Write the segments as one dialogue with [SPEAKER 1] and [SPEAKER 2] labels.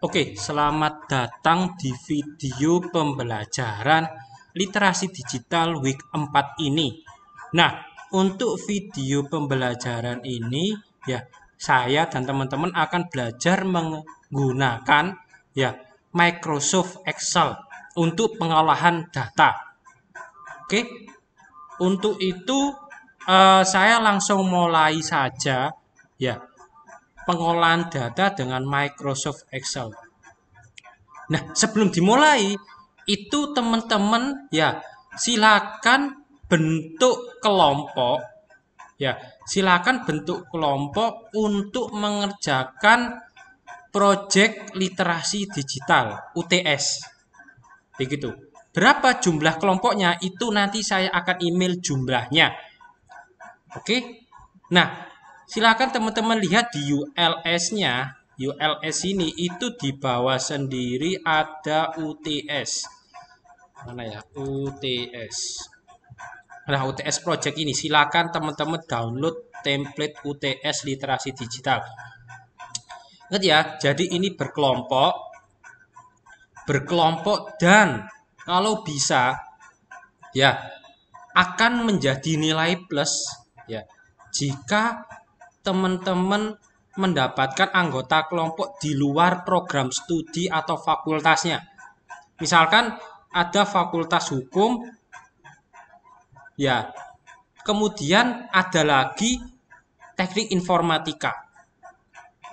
[SPEAKER 1] Oke, selamat datang di video pembelajaran literasi digital week 4 ini. Nah, untuk video pembelajaran ini ya, saya dan teman-teman akan belajar menggunakan ya Microsoft Excel untuk pengolahan data. Oke. Untuk itu saya langsung mulai saja ya pengolahan data dengan Microsoft Excel. Nah, sebelum dimulai itu teman-teman ya silakan bentuk kelompok ya, silakan bentuk kelompok untuk mengerjakan proyek literasi digital UTS. Begitu. Berapa jumlah kelompoknya itu nanti saya akan email jumlahnya. Oke. Nah, silakan teman-teman lihat di ULS-nya. ULS ini itu di bawah sendiri ada UTS. Mana ya? UTS. Nah, UTS project ini silakan teman-teman download template UTS literasi digital. Ingat ya, jadi ini berkelompok dan kalau bisa ya akan menjadi nilai plus ya jika teman-teman mendapatkan anggota kelompok di luar program studi atau fakultasnya. Misalkan ada fakultas hukum ya, kemudian ada lagi teknik informatika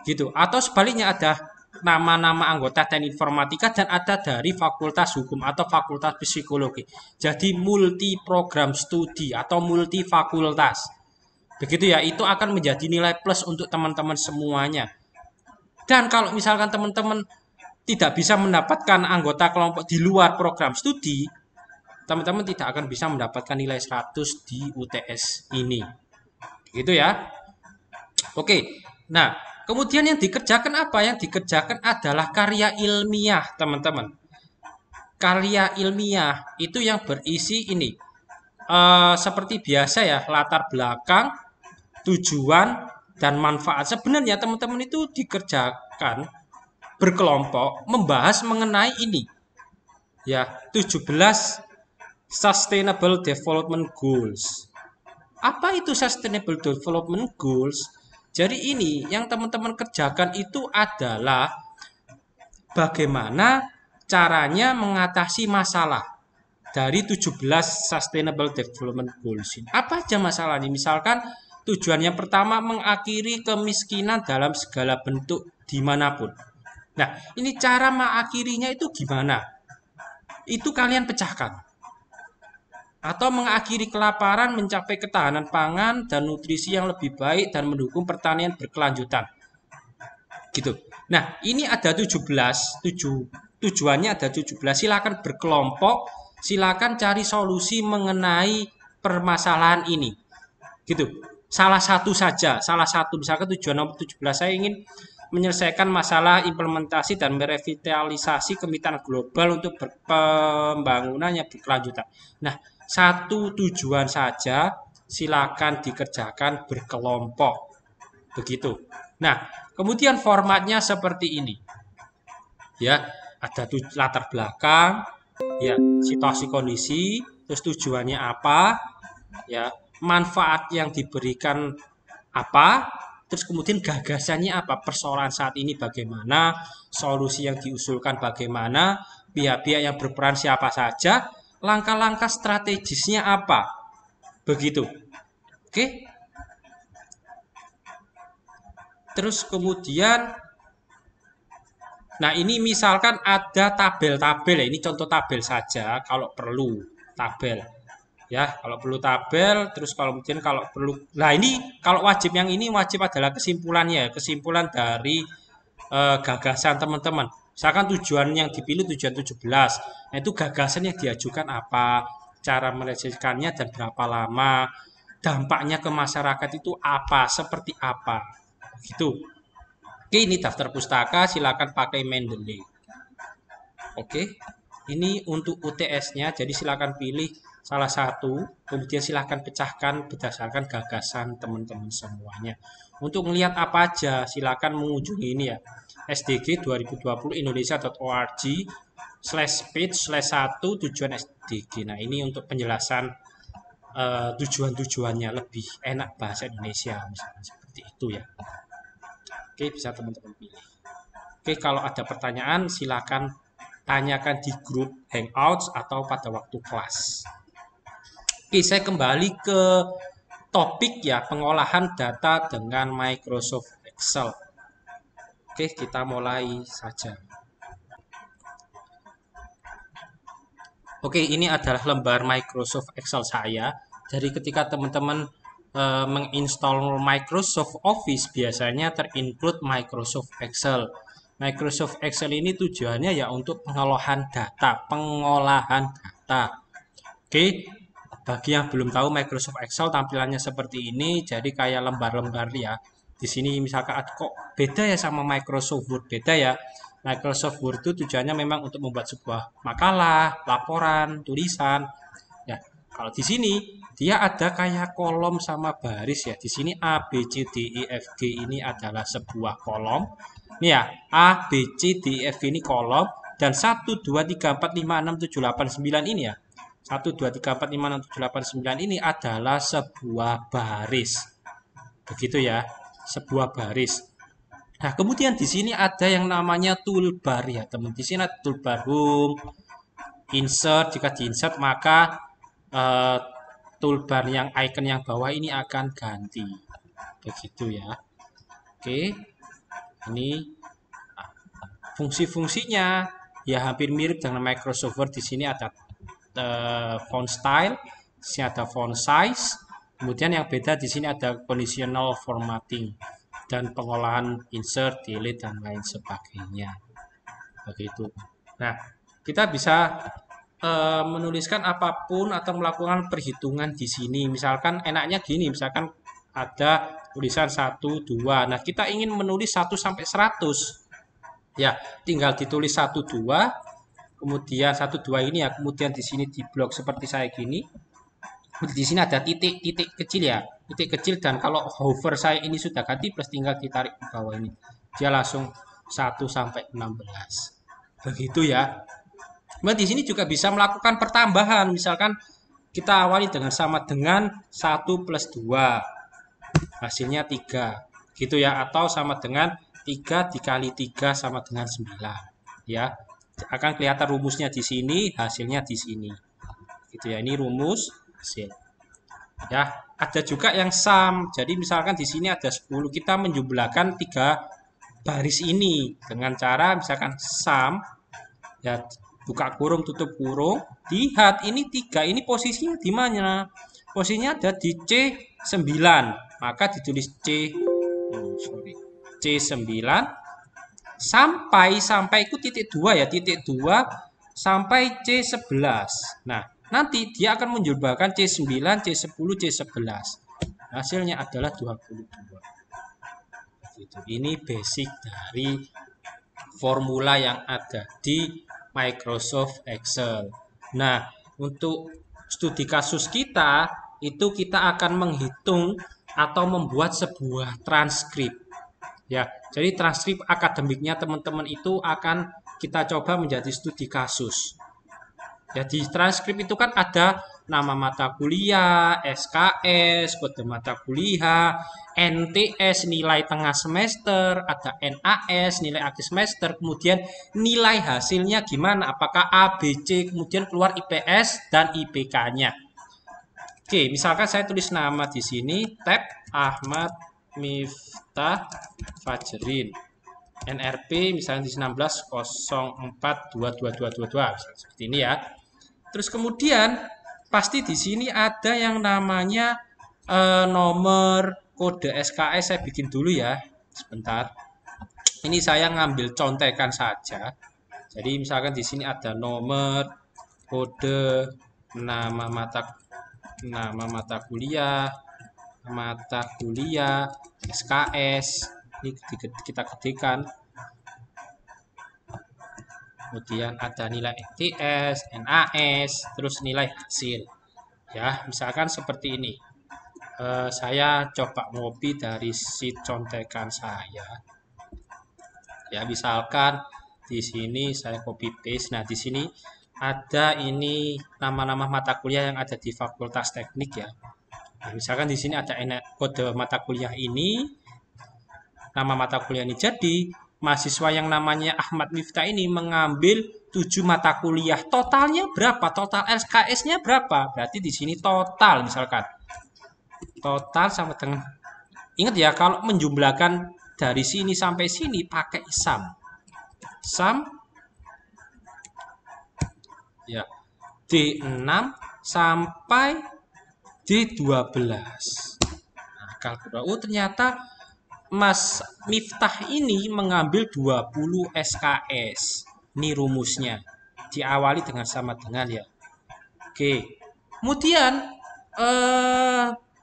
[SPEAKER 1] gitu, atau sebaliknya ada nama-nama anggota teknik informatika dan ada dari fakultas hukum atau fakultas psikologi. Jadi multi program studi atau multi fakultas. Begitu ya, itu akan menjadi nilai plus untuk teman-teman semuanya. Dan kalau misalkan teman-teman tidak bisa mendapatkan anggota kelompok di luar program studi, teman-teman tidak akan bisa mendapatkan nilai 100 di UTS ini. Gitu ya. Oke. Nah, kemudian yang dikerjakan apa? Yang dikerjakan adalah karya ilmiah, teman-teman. Karya ilmiah itu yang berisi ini. Seperti biasa ya, latar belakang, tujuan, dan manfaat. Sebenarnya teman-teman itu dikerjakan berkelompok membahas mengenai ini. Ya, 17 Sustainable Development Goals. Apa itu Sustainable Development Goals? Jadi ini yang teman-teman kerjakan itu adalah bagaimana caranya mengatasi masalah dari 17 Sustainable Development Goals. Apa aja masalahnya? Misalkan tujuan yang pertama mengakhiri kemiskinan dalam segala bentuk dimanapun. Nah, ini cara mengakhirinya itu gimana? Itu kalian pecahkan. Atau mengakhiri kelaparan, mencapai ketahanan pangan dan nutrisi yang lebih baik dan mendukung pertanian berkelanjutan. Gitu. Nah, ini ada 17, tujuannya ada 17. Silakan berkelompok, silakan cari solusi mengenai permasalahan ini. Gitu. Salah satu saja, misalkan tujuan nomor 17 saya ingin menyelesaikan masalah implementasi dan merevitalisasi kemitraan global untuk pembangunan yang berkelanjutan. Nah, satu tujuan saja silakan dikerjakan berkelompok. Begitu. Nah, kemudian formatnya seperti ini. Ya, ada latar belakang, ya, situasi kondisi, terus tujuannya apa, ya, manfaat yang diberikan apa, terus kemudian gagasannya apa, persoalan saat ini bagaimana, solusi yang diusulkan bagaimana, pihak-pihak yang berperan siapa saja, langkah-langkah strategisnya apa? Begitu. Oke. Terus kemudian nah ini misalkan ada tabel-tabel ya. Ini contoh tabel saja kalau perlu tabel. Ya, kalau perlu tabel, terus kalau perlu. Nah, ini kalau wajib yang ini wajib adalah kesimpulannya, kesimpulan dari gagasan teman-teman. Misalkan tujuan yang dipilih tujuan 17. Nah, itu gagasan yang diajukan apa, cara merealisasikannya dan berapa lama, dampaknya ke masyarakat itu apa, seperti apa. Gitu. Oke, ini daftar pustaka, silakan pakai Mendeley. Oke. Ini untuk UTS-nya, jadi silakan pilih salah satu, kemudian silakan pecahkan berdasarkan gagasan teman-teman semuanya. Untuk melihat apa aja, silakan mengunjungi ini ya. SDG 2020 indonesia.org/page/1 tujuan SDG. Nah, ini untuk penjelasan tujuan-tujuannya lebih enak bahasa Indonesia misalnya seperti itu ya. Oke, bisa teman-teman pilih. Oke, kalau ada pertanyaan silakan tanyakan di grup Hangouts atau pada waktu kelas. Oke, saya kembali ke topik ya, pengolahan data dengan Microsoft Excel. Oke, kita mulai saja. Oke, ini adalah lembar Microsoft Excel saya. Jadi ketika teman-teman menginstall Microsoft Office, biasanya terinclude Microsoft Excel. Microsoft Excel ini tujuannya ya untuk pengolahan data, Oke, bagi yang belum tahu Microsoft Excel tampilannya seperti ini, jadi kayak lembar-lembar ya. Di sini misalkan kok beda ya sama Microsoft Word, beda ya. Microsoft Word itu tujuannya memang untuk membuat sebuah makalah, laporan, tulisan. Ya, kalau di sini dia ada kayak kolom sama baris ya. Di sini A, B, C, D, E, F, G ini adalah sebuah kolom. Ini ya, A, B, C, D, E, F ini kolom dan 1, 2, 3, 4, 5, 6, 7, 8, 9 ini ya. 1, 2, 3, 4, 5, 6, 7, 8, 9 ini adalah sebuah baris. Begitu ya, sebuah baris. Nah, kemudian di sini ada yang namanya toolbar ya, teman. Di sini ada toolbar home, insert. Jika di-insert maka toolbar yang icon yang bawah ini akan ganti. Begitu ya. Oke. Ini fungsi-fungsinya ya hampir mirip dengan Microsoft Word. Di sini ada font style, di sini ada font size. Kemudian yang beda di sini ada conditional formatting dan pengolahan insert, delete dan lain sebagainya. Begitu. Nah, kita bisa menuliskan apapun atau melakukan perhitungan di sini. Misalkan enaknya gini, misalkan ada tulisan 1, 2. Nah, kita ingin menulis 1 sampai 100. Ya, tinggal ditulis 1, 2. Kemudian 1, 2 ini ya, kemudian di sini di blok seperti saya gini. Di sini ada titik-titik kecil ya, titik kecil, dan kalau hover saya ini sudah ganti plus, tinggal ditarik ke bawah ini. Dia langsung 1 sampai 16. Begitu ya. Nah, di sini juga bisa melakukan pertambahan. Misalkan kita awali dengan sama dengan 1 plus 2. Hasilnya 3. Gitu ya, atau sama dengan 3 dikali 3 sama dengan 9. Ya. Akan kelihatan rumusnya di sini, hasilnya di sini. Gitu ya. Ini rumus hasil. Ya, ada juga yang sum. Jadi misalkan di sini ada 10, kita menjumlahkan 3 baris ini dengan cara misalkan sum ya, buka kurung tutup kurung. Lihat ini 3, ini posisinya di mana? Posisinya ada di C9. Maka ditulis C9 sampai itu titik 2 ya, titik 2 sampai C11. Nah, nanti dia akan menjumlahkan C9, C10, C11. Hasilnya adalah 22. Gitu. Ini basic dari formula yang ada di Microsoft Excel. Nah, untuk studi kasus kita, itu kita akan menghitung atau membuat sebuah transkrip. Ya, jadi transkrip akademiknya teman-teman itu akan kita coba menjadi studi kasus. Jadi transkrip itu kan ada nama mata kuliah, SKS, kode mata kuliah, NTS, nilai tengah semester, ada NAS, nilai akhir semester, kemudian nilai hasilnya gimana, apakah A, B, C, kemudian keluar IPS dan IPK-nya. Oke, misalkan saya tulis nama di sini, tab Ahmad Miftah Fajrin. NRP misalnya di 16042222, seperti ini ya. Terus kemudian pasti di sini ada yang namanya nomor kode SKS. Saya bikin dulu ya, sebentar. Ini saya ngambil contekan saja. Jadi misalkan di sini ada nomor kode nama mata kuliah SKS. Ini kita ketikkan. Kemudian ada nilai NTS, NAS, terus nilai hasil. Ya, misalkan seperti ini. Saya coba ngopi dari sheet contekan saya. Ya, misalkan di sini saya copy paste. Nah, di sini ada ini nama-nama mata kuliah yang ada di Fakultas Teknik ya. Nah, misalkan di sini ada kode mata kuliah ini, nama mata kuliah ini. Jadi, mahasiswa yang namanya Ahmad Miftah ini mengambil 7 mata kuliah. Totalnya berapa? Total SKS-nya berapa? Berarti di sini total misalkan. Total sama dengan, ingat ya, kalau menjumlahkan dari sini sampai sini pakai sum. Sum ya D6 sampai D12. Nah, kalkulator. Oh, ternyata Mas Miftah ini mengambil 20 SKS. Ini rumusnya. Diawali dengan sama dengan ya. Oke. Kemudian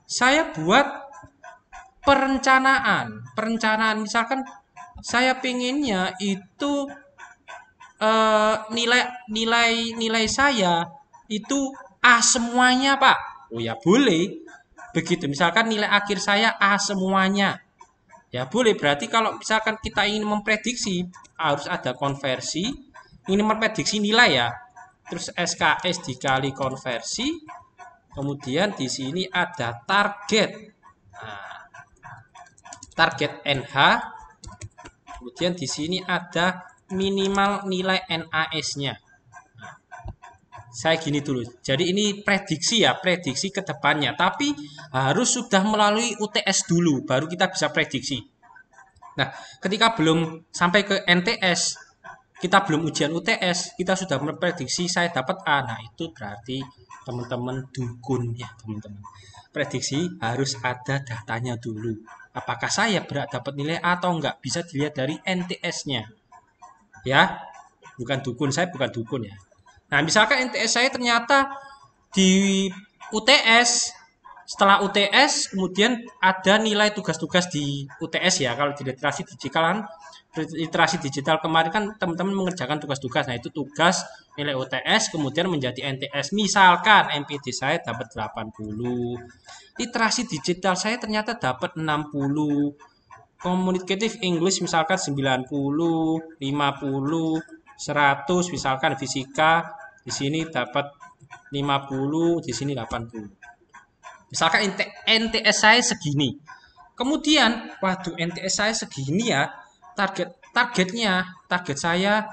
[SPEAKER 1] saya buat perencanaan misalkan saya pengennya itu nilai saya itu A semuanya Pak. Oh ya boleh begitu, misalkan nilai akhir saya A semuanya ya boleh. Berarti kalau misalkan kita ingin memprediksi harus ada konversi, ingin memprediksi nilai ya, terus SKS dikali konversi, kemudian di sini ada target. Nah, target NH, kemudian di sini ada minimal nilai NAS-nya. Nah, saya gini dulu. Jadi ini prediksi ya, prediksi ke depannya. Tapi harus sudah melalui UTS dulu, baru kita bisa prediksi. Nah, ketika belum sampai ke NTS, kita belum ujian UTS, kita sudah memprediksi saya dapat A. Nah, itu berarti teman-teman dukun ya, teman-teman. Prediksi harus ada datanya dulu. Apakah saya dapat nilai A atau enggak? Bisa dilihat dari NTS-nya. Ya, bukan dukun, saya bukan dukun ya. Nah, misalkan NTS saya ternyata di UTS, setelah UTS kemudian ada nilai tugas-tugas di UTS ya. Kalau di literasi digital kemarin kan teman-teman mengerjakan tugas-tugas. Nah, itu tugas nilai UTS kemudian menjadi NTS. Misalkan MPD saya dapat 80. Literasi digital saya ternyata dapat 60. Communicative English misalkan 90, 50, 100, misalkan fisika di sini dapat 50, di sini 80. Misalkan NTS saya segini. Kemudian, waduh NTS saya segini ya. Target saya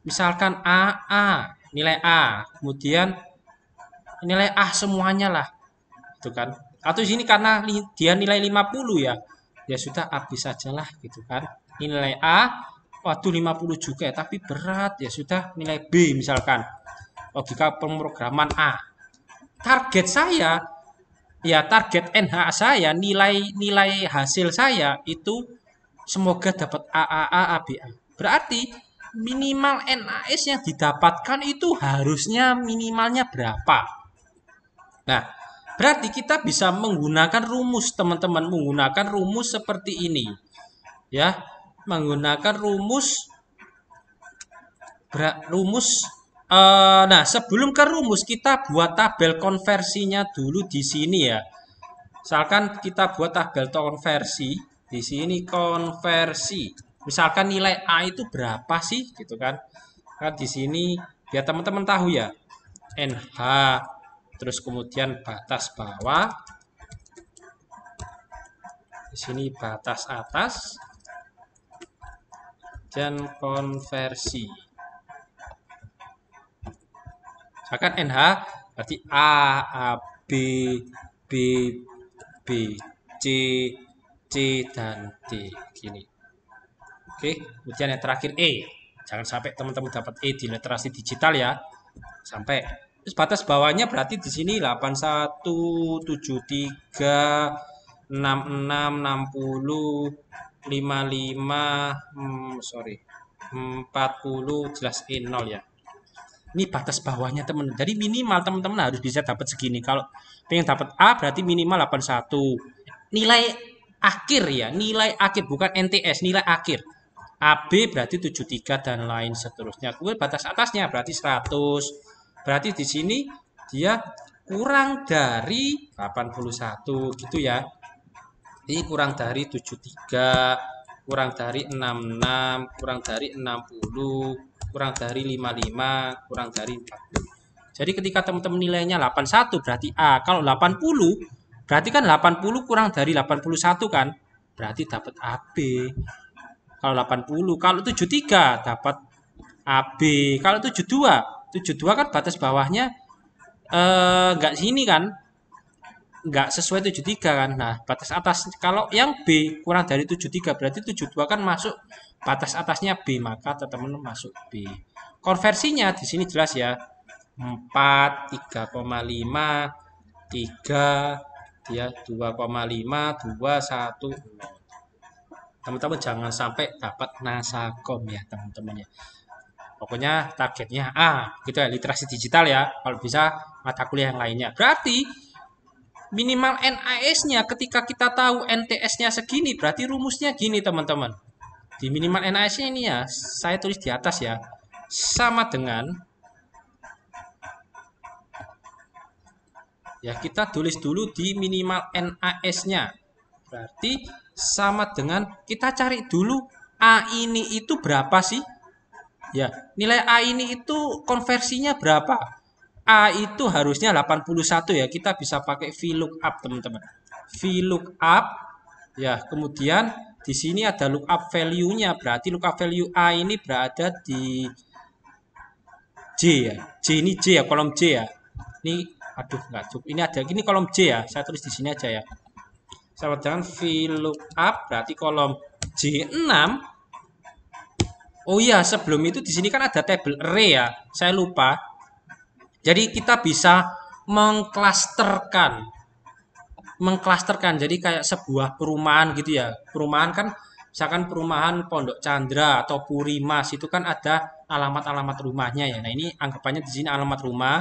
[SPEAKER 1] misalkan A, nilai A. Kemudian nilai A semuanya lah. Itu kan. Atau di sini karena dia nilai 50 ya. Ya sudah habis saja lah gitu kan. Nilai A, waduh 50 juga ya, tapi berat ya sudah nilai B misalkan. Logika pemrograman A. Target saya ya, target NH saya, nilai hasil saya itu semoga dapat A, B, A. Berarti minimal NAS yang didapatkan itu harusnya minimalnya berapa? Nah, berarti kita bisa menggunakan rumus, teman-teman, menggunakan rumus seperti ini. Ya, menggunakan rumus nah, sebelum ke rumus kita buat tabel konversinya dulu di sini ya. Misalkan kita buat tabel konversi, di sini konversi. Misalkan nilai A itu berapa sih gitu kan? Kan di sini biar teman-teman tahu ya. NH terus kemudian batas bawah, di sini batas atas, dan konversi. Misalkan NH berarti A, B, C, dan D. Gini. Oke, kemudian yang terakhir E. Jangan sampai teman-teman dapat E di literasi digital ya. Sampai. Terus batas bawahnya berarti di sini 81, 73, 66, 60, 55, 40, jelas E0 ya. Ini batas bawahnya teman. Jadi minimal teman-teman harus bisa dapat segini. Kalau pengen dapat A berarti minimal 81. Nilai akhir ya, nilai akhir bukan NTS, nilai akhir. AB berarti 73 dan lain seterusnya. Kemudian batas atasnya berarti 100. Berarti di sini dia kurang dari 81 gitu ya. Ini kurang dari 73, kurang dari 66, kurang dari 60, kurang dari 55, kurang dari 40. Jadi ketika teman-teman nilainya 81 berarti A. Kalau 80 berarti kan 80 kurang dari 81 kan? Berarti dapat AB. Kalau 80, kalau 73 dapat AB. Kalau 72, 72 kan batas bawahnya enggak sini kan? Enggak sesuai 73 kan? Nah, batas atas kalau yang B kurang dari 73 berarti 72 kan masuk batas atasnya B, maka teman-teman masuk B. Konversinya di sini jelas ya. 4, 3,5, 3, dia 2,5, 2, 1, 0. Teman-teman jangan sampai dapat nasakom ya teman-teman ya. Pokoknya targetnya A, gitu ya, literasi digital ya. Kalau bisa mata kuliah yang lainnya. Berarti minimal NAS-nya ketika kita tahu NTS-nya segini, berarti rumusnya gini teman-teman. Di minimal NAS-nya ini ya, saya tulis di atas ya. Sama dengan ya, kita tulis dulu di minimal NAS-nya. Berarti sama dengan kita cari dulu A ini itu berapa sih? Ya, nilai A ini itu konversinya berapa? A itu harusnya 81 ya. Kita bisa pakai VLOOKUP, teman-teman. VLOOKUP ya, kemudian di sini ada lookup value-nya. Berarti lookup value A ini berada di J ya. J ini J ya, kolom J ya. Ini aduh nggak cukup. Ini ada gini kolom J ya. Saya tulis di sini aja ya. Sama dengan VLOOKUP berarti kolom J6. Oh iya, sebelum itu di sini kan ada tabel array ya. Saya lupa. Jadi kita bisa mengklasterkan. Jadi kayak sebuah perumahan gitu ya. Perumahan kan misalkan perumahan Pondok Chandra atau Purimas itu kan ada alamat-alamat rumahnya ya. Nah, ini anggapannya di sini alamat rumah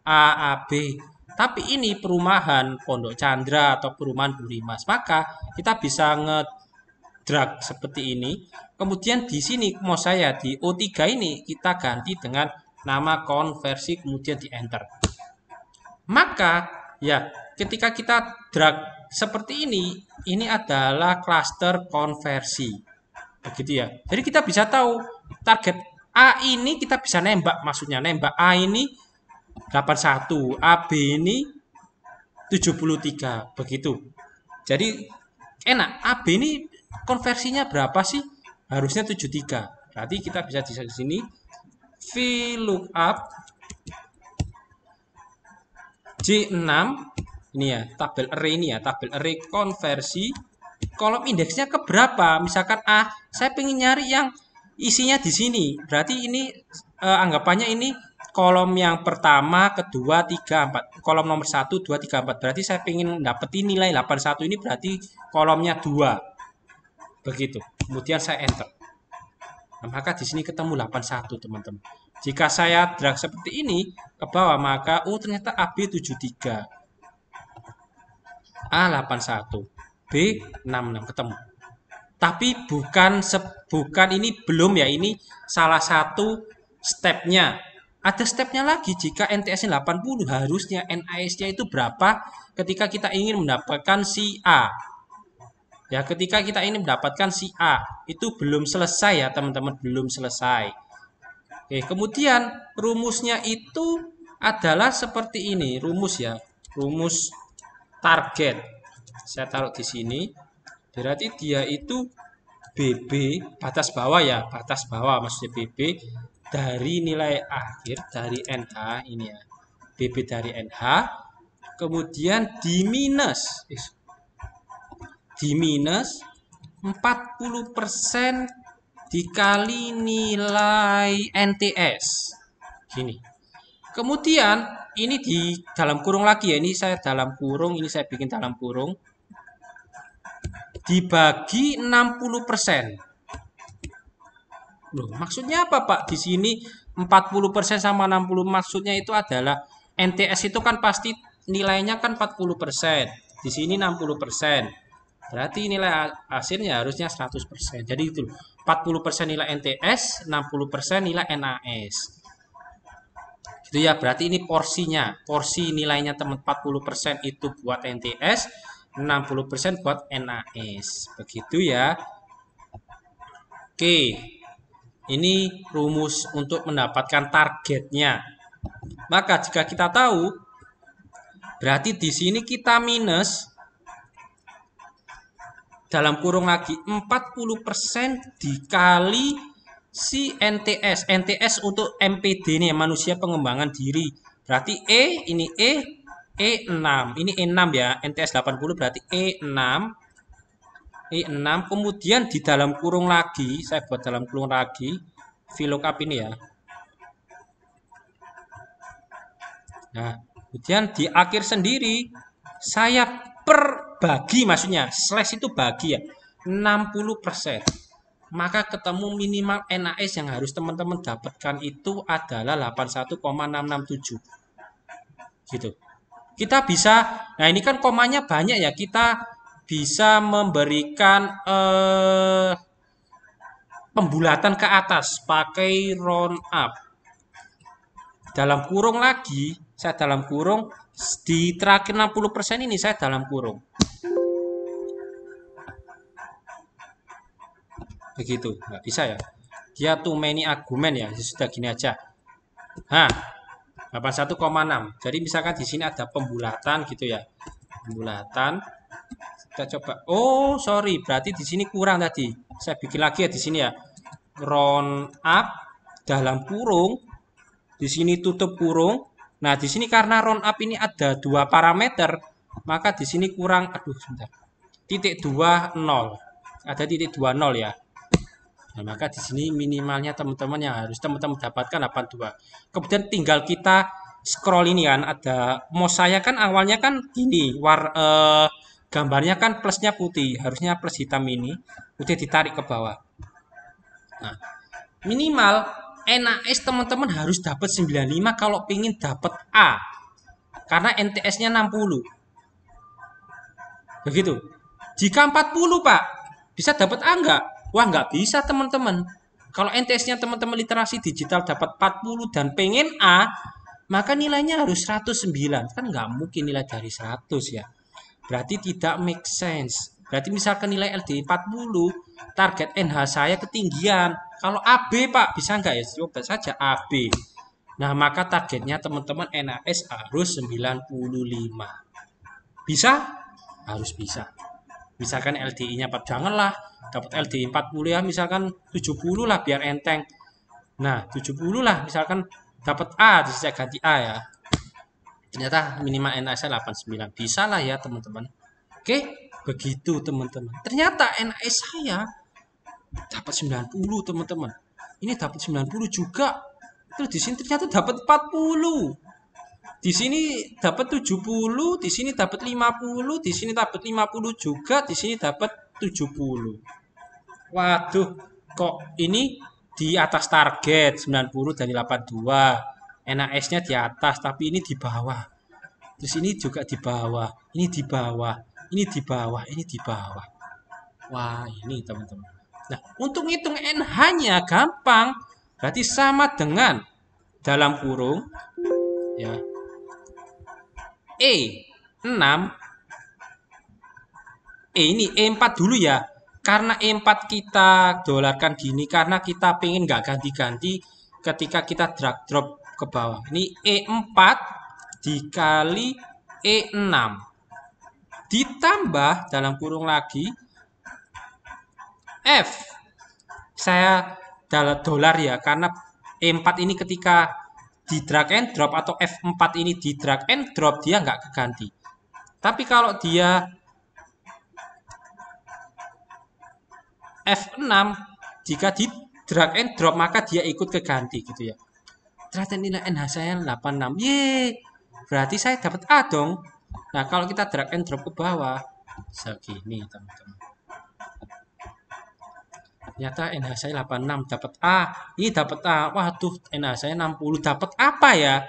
[SPEAKER 1] A, A, B. Tapi ini perumahan Pondok Chandra atau perumahan Purimas. Maka kita bisa drag seperti ini. Kemudian di sini mau saya di O3 ini kita ganti dengan nama konversi kemudian di enter. Maka ya ketika kita drag seperti ini adalah klaster konversi. Begitu ya. Jadi kita bisa tahu target A ini kita bisa nembak, maksudnya nembak A ini 81, AB ini 73, begitu. Jadi enak, AB ini konversinya berapa sih? Harusnya 73. Berarti kita bisa di sini VLOOKUP J6 ini ya, tabel array ini ya, tabel array konversi. Kolom indeksnya ke berapa? Misalkan A, saya pengen nyari yang isinya di sini. Berarti ini anggapannya ini kolom yang pertama, kedua, 3, 4. Kolom nomor 1, 2, 3, 4. Berarti saya pengen dapetin nilai 81 ini berarti kolomnya 2. Begitu. Kemudian saya enter. Nah, maka di sini ketemu 81, teman-teman. Jika saya drag seperti ini ke bawah, maka ternyata AB 73. A 81. B 66 ketemu. Tapi bukan ini belum ya, ini salah satu stepnya. Ada stepnya lagi, jika NTS-nya 80 harusnya NAS-nya itu berapa ketika kita ingin mendapatkan si A. Ya, ketika kita ini mendapatkan si A, itu belum selesai ya teman-teman, belum selesai. Oke, kemudian rumusnya itu adalah seperti ini, rumus ya, rumus target. Saya taruh di sini, berarti dia itu BB, batas bawah ya, batas bawah maksudnya BB dari nilai akhir dari NH ini ya, BB dari NH, kemudian di minus 40% dikali nilai NTS. Gini. Kemudian ini di dalam kurung lagi ya. Ini saya dalam kurung, ini saya bikin dalam kurung. Dibagi 60%. Loh, maksudnya apa, Pak? Di sini 40% sama 60 maksudnya itu adalah NTS itu kan pasti nilainya kan 40%. Di sini 60%. Berarti nilai hasilnya harusnya 100%. Jadi itu 40% nilai NTS, 60% nilai NAS. Gitu ya, berarti ini porsinya. Porsi nilainya teman 40% itu buat NTS, 60% buat NAS. Begitu ya. Oke. Ini rumus untuk mendapatkan targetnya. Maka jika kita tahu, berarti di sini kita minus dalam kurung lagi 40% dikali si NTS. NTS untuk MPD nih, manusia pengembangan diri. Berarti ini E6. Ini E6 ya. NTS 80 berarti E6. E6. Kemudian di dalam kurung lagi, saya buat dalam kurung lagi, VLOOKUP ini ya. Nah, kemudian di akhir sendiri, saya perbagi, maksudnya slash itu bagi ya, 60%. Maka ketemu minimal NAS yang harus teman-teman dapatkan itu adalah 81,667. Gitu. Kita bisa, nah ini kan komanya banyak ya, kita bisa memberikan pembulatan ke atas pakai round up. Dalam kurung lagi, saya dalam kurung, di terakhir 60% ini saya dalam kurung. Begitu, nggak bisa ya. Dia too many argumen ya, sudah gini aja. Nah, 81,6. Jadi misalkan di sini ada pembulatan gitu ya. Pembulatan. Kita coba. Oh, sorry, berarti di sini kurang tadi. Saya bikin lagi ya di sini ya. Round up dalam kurung. Di sini tutup kurung. Nah, di sini karena round up ini ada 2 parameter, maka di sini kurang, aduh sebentar. Titik 20. Ada titik 20 ya. Nah, maka di sini minimalnya teman-teman yang harus teman-teman dapatkan 82. Kemudian tinggal kita scroll ini kan, ada mouse saya kan awalnya kan gini, gambarnya kan plusnya putih, harusnya plus hitam ini, udah ditarik ke bawah. Nah, minimal NAS teman-teman harus dapat 95 kalau ingin dapat A. Karena NTS-nya 60. Begitu. Jika 40, Pak, bisa dapat A enggak? Wah, nggak bisa teman-teman. Kalau NTS-nya teman-teman literasi digital dapat 40 dan pengen A, maka nilainya harus 109. Kan nggak mungkin nilai dari 100 ya. Berarti tidak make sense. Berarti misalkan nilai LDI 40, target NH saya ketinggian. Kalau AB, Pak, bisa nggak ya? Coba saja AB. Nah, maka targetnya teman-teman NAS harus 95. Bisa? Harus bisa. Misalkan LDI-nya 4, janganlah dapat LDI 40 ya, misalkan 70 lah biar enteng. Nah, 70 lah misalkan dapat A, saya ganti A ya. Ternyata minimal NAS 89. Bisa lah ya, teman-teman. Oke, begitu teman-teman. Ternyata NAS saya dapat 90, teman-teman. Ini dapat 90 juga. Terus di sini ternyata dapat 40. Di sini dapat 70, di sini dapat 50, di sini dapat 50 juga, di sini dapat 70. Waduh, kok ini di atas target 90 dari 82. NAS-nya di atas, tapi ini di bawah. Terus ini juga di bawah, ini di bawah, ini di bawah, ini di bawah. Wah, ini teman-teman. Nah, untuk ngitung NH-nya gampang. Berarti sama dengan dalam kurung ya. E6 ini E4 dulu ya, karena E4 kita dolarkan gini karena kita pengen nggak ganti-ganti ketika kita drag drop ke bawah. Ini E4 dikali E6 ditambah dalam kurung lagi F, saya dolar ya, karena E4 ini ketika di drag and drop atau F4 ini di drag and drop dia nggak keganti. Tapi kalau dia F6 jika di drag and drop maka dia ikut keganti gitu ya. Ternyata nilai NH saya 86. Ye, berarti saya dapat A dong. Nah, kalau kita drag and drop ke bawah segini teman-teman. Ternyata NH saya 86 dapat A. Ini dapat A. Waduh, NH saya 60 dapat apa ya?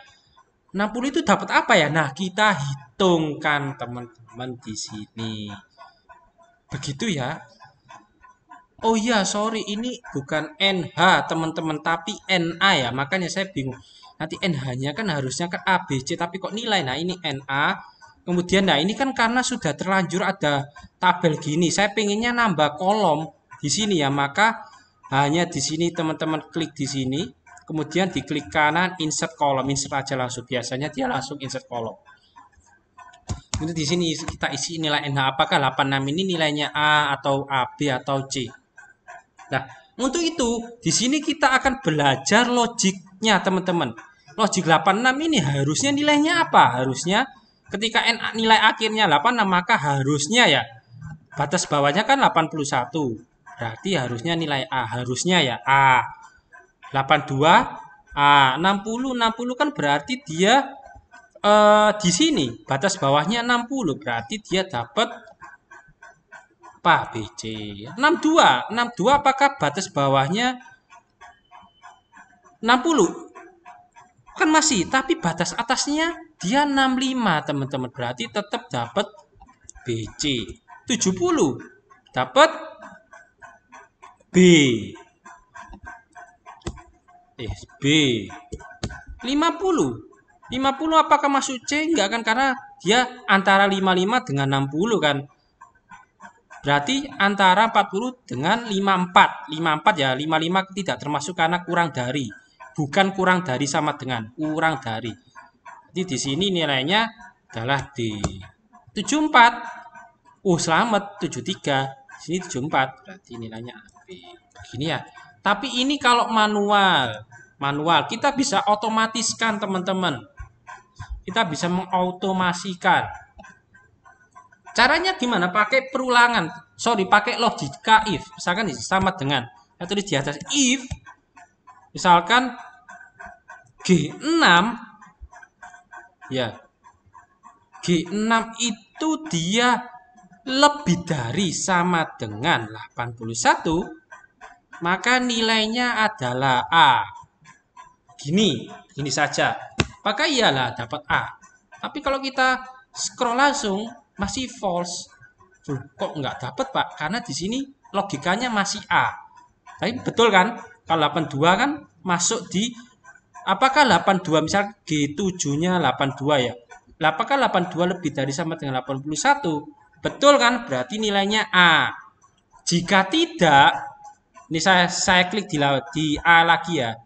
[SPEAKER 1] 60 itu dapat apa ya? Nah, kita hitungkan teman-teman di sini. Begitu ya. Oh iya, sorry, ini bukan NH teman-teman, tapi NA ya. Makanya saya bingung. Nanti NH-nya kan harusnya kan ABC, tapi kok nilai? Nah, ini NA. Kemudian, nah ini kan karena sudah terlanjur ada tabel gini. Saya pengennya nambah kolom di sini ya. Maka hanya di sini teman-teman klik di sini. Kemudian diklik kanan insert kolom, insert aja langsung. Biasanya dia langsung insert kolom. Ini di sini kita isi nilai NH, apakah 86 ini nilainya A atau AB atau C. Nah, untuk itu di sini kita akan belajar logiknya, teman-teman. Logik 86 ini harusnya nilainya apa? Harusnya ketika nilai akhirnya 86 maka harusnya ya batas bawahnya kan 81. Berarti harusnya nilai A, harusnya ya A. 82 A, 60 kan berarti dia di sini batas bawahnya 60, berarti dia dapat apa BC 62 apakah batas bawahnya 60 kan masih, tapi batas atasnya dia 65 teman-teman, berarti tetap dapat BC 70 dapat B B 50 apakah masuk C? Enggak kan, karena dia antara 55 dengan 60 kan. Berarti antara 40 dengan 54. 54 ya, 55 tidak termasuk karena kurang dari. Bukan kurang dari sama dengan, kurang dari. Jadi di sini nilainya adalah D. 74. Oh, selamat 73. Sini 74. Berarti nilainya B. Begini ya. Tapi ini kalau manual kita bisa otomatiskan, teman-teman. Kita bisa mengautomasikan. Caranya gimana? Pakai perulangan. Pakai logika if. Misalkan sama dengan, saya tulis di atas if. Misalkan G6 ya. G6 itu dia lebih dari sama dengan 81, maka nilainya adalah A. Gini saja. Maka iyalah dapat A. Tapi kalau kita scroll langsung masih false. Kok nggak dapat, Pak? Karena di sini logikanya masih A. Tapi betul kan? Kalau 82 kan masuk di, apakah 82 misal G7-nya 82 ya. Apakah 82 lebih dari sama dengan 81? Betul kan? Berarti nilainya A. Jika tidak, ini saya klik di A lagi ya.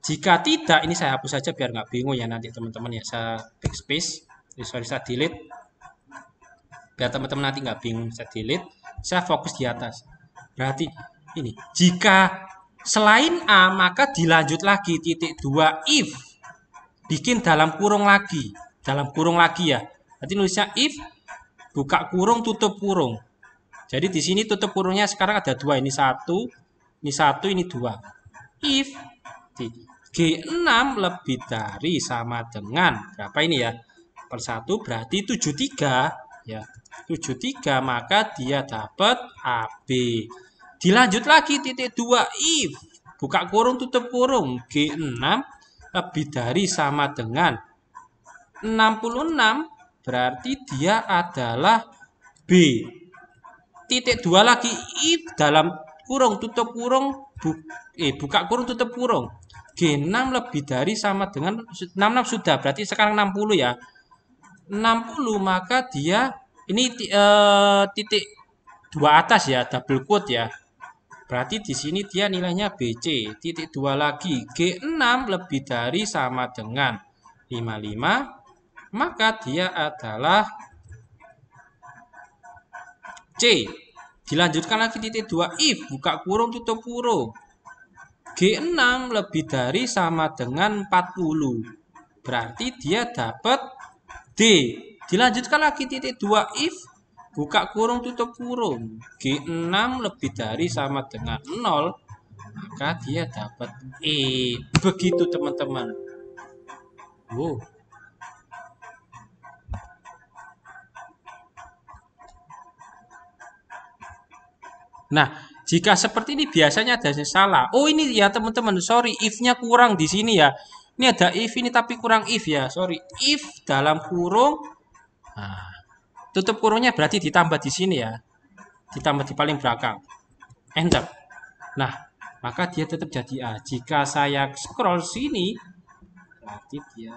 [SPEAKER 1] Jika tidak, ini saya hapus saja biar nggak bingung ya nanti teman-teman ya. Saya backspace, saya delete. Biar teman-teman nanti nggak bingung, saya delete. Saya fokus di atas. Berarti ini, jika selain A maka dilanjut lagi titik 2 if. Bikin dalam kurung lagi. Dalam kurung lagi ya. Nanti nulisnya if, buka kurung, tutup kurung. Jadi di sini tutup kurungnya sekarang ada 2. Ini 1, ini 2. If G6 lebih dari sama dengan berapa ini ya? Per 1 berarti 73 ya. 73 maka dia dapat AB. Dilanjut lagi titik 2 if buka kurung tutup kurung G6 lebih dari sama dengan 66 berarti dia adalah B. Titik 2 lagi if dalam kurung tutup kurung buka kurung tutup kurung G6 lebih dari sama dengan 66 sudah, berarti sekarang 60 ya. 60 maka dia ini titik 2 atas ya, double quote ya. Berarti di sini dia nilainya BC. Titik 2 lagi G6 lebih dari sama dengan 55 maka dia adalah C. Dilanjutkan lagi titik 2 if buka kurung tutup kurung G6 lebih dari sama dengan 40. Berarti dia dapat D. Dilanjutkan lagi titik 2 if buka kurung tutup kurung G6 lebih dari sama dengan 0. Maka dia dapat E. Begitu teman-teman. Wow. Nah, jika seperti ini biasanya ada yang salah. Oh ini ya teman-teman, sorry if-nya kurang di sini ya. Ini ada if ini tapi kurang if ya, sorry. If dalam kurung, nah, tutup kurungnya berarti ditambah di sini ya. Ditambah di paling belakang. enter. Nah, maka dia tetap jadi A. Jika saya scroll sini, berarti dia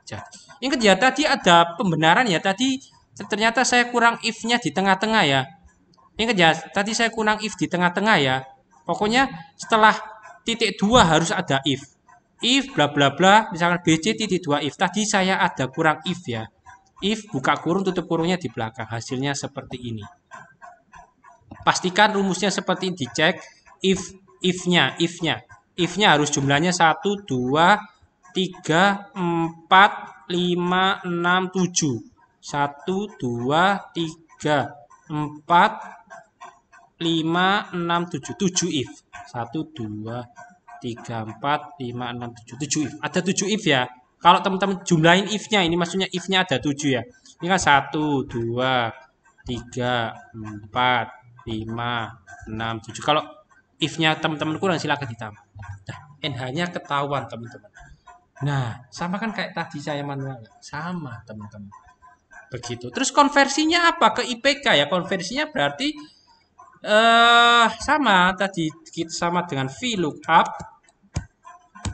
[SPEAKER 1] jadi. Ingat ya, tadi ada pembenaran ya. Tadi ternyata saya kurang if-nya di tengah-tengah ya. Ingat ya, tadi saya kurang if di tengah-tengah ya. Pokoknya setelah titik 2 harus ada if. If bla bla bla, misalkan BC titik 2 if. Tadi saya ada kurang if ya. If buka kurung tutup kurungnya di belakang. Hasilnya seperti ini. Pastikan rumusnya seperti ini dicek. If-nya harus jumlahnya 1, 2, 3, 4, 5, 6, 7. 1, 2, 3, 4, 5, 6, 7. 7 if. 1, 2, 3, 4, 5, 6, 7. 7 if. Ada 7 if ya. Kalau teman-teman jumlahin if-nya, ini maksudnya if-nya ada 7 ya. Ini kan 1, 2, 3, 4, 5, 6, 7. Kalau if-nya teman-teman kurang silakan ditambah. Nah, NH-nya ketahuan teman-teman. Nah, sama kan kayak tadi saya manual. Sama teman-teman. Begitu. Terus konversinya apa? Ke IPK ya. Konversinya berarti sama tadi sama dengan VLOOKUP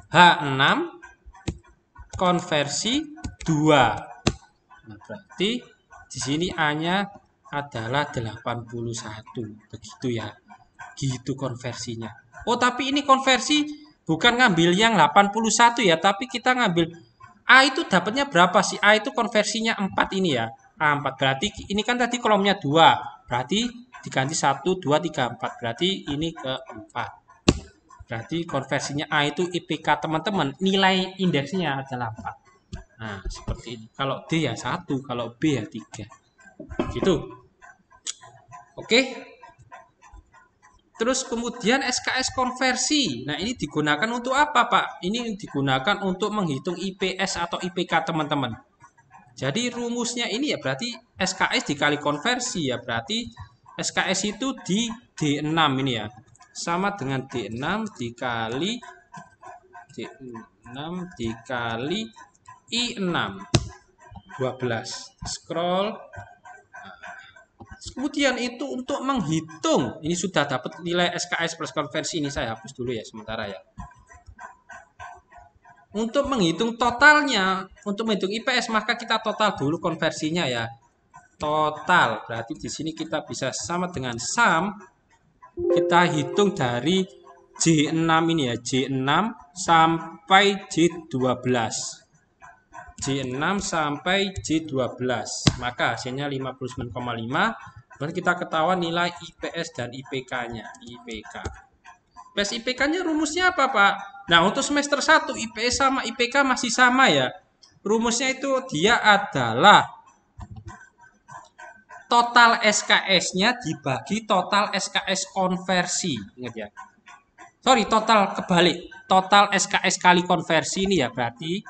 [SPEAKER 1] H6 konversi 2. Nah, berarti di sini A-nya adalah 81. Begitu ya. Gitu konversinya. Oh, tapi ini konversi bukan ngambil yang 81 ya, tapi kita ngambil A itu dapatnya berapa sih? A itu konversinya 4 ini ya. A4 berarti ini kan tadi kolomnya 2. Berarti diganti 1, 2, 3, 4. Berarti ini ke 4. Berarti konversinya A itu IPK teman-teman, nilai indeksnya adalah 4. Nah, seperti ini. Kalau D ya 1, kalau B ya 3. Gitu. Oke. Terus kemudian SKS konversi. Nah, ini digunakan untuk apa, Pak? Ini digunakan untuk menghitung IPS atau IPK teman-teman. Jadi rumusnya ini ya berarti SKS dikali konversi ya. Berarti SKS itu di D6 ini ya. Sama dengan D6 dikali I6 12. Scroll. Kemudian itu untuk menghitung. Ini sudah dapat nilai SKS plus konversi. Ini saya hapus dulu ya sementara ya. Untuk menghitung totalnya, untuk menghitung IPS maka kita total dulu konversinya ya. Total. Berarti di sini kita bisa sama dengan sum. Kita hitung dari J6 ini ya, J6 sampai J12. J6 sampai J12. Maka hasilnya 59,5. Berarti kita ketahuan nilai IPS dan IPK-nya. IPS IPK-nya rumusnya apa, Pak? Nah, untuk semester 1 IPS sama IPK masih sama ya. Rumusnya itu dia adalah total SKS-nya dibagi total SKS konversi. Ingat ya. Sorry, total kebalik. Total SKS kali konversi ini ya berarti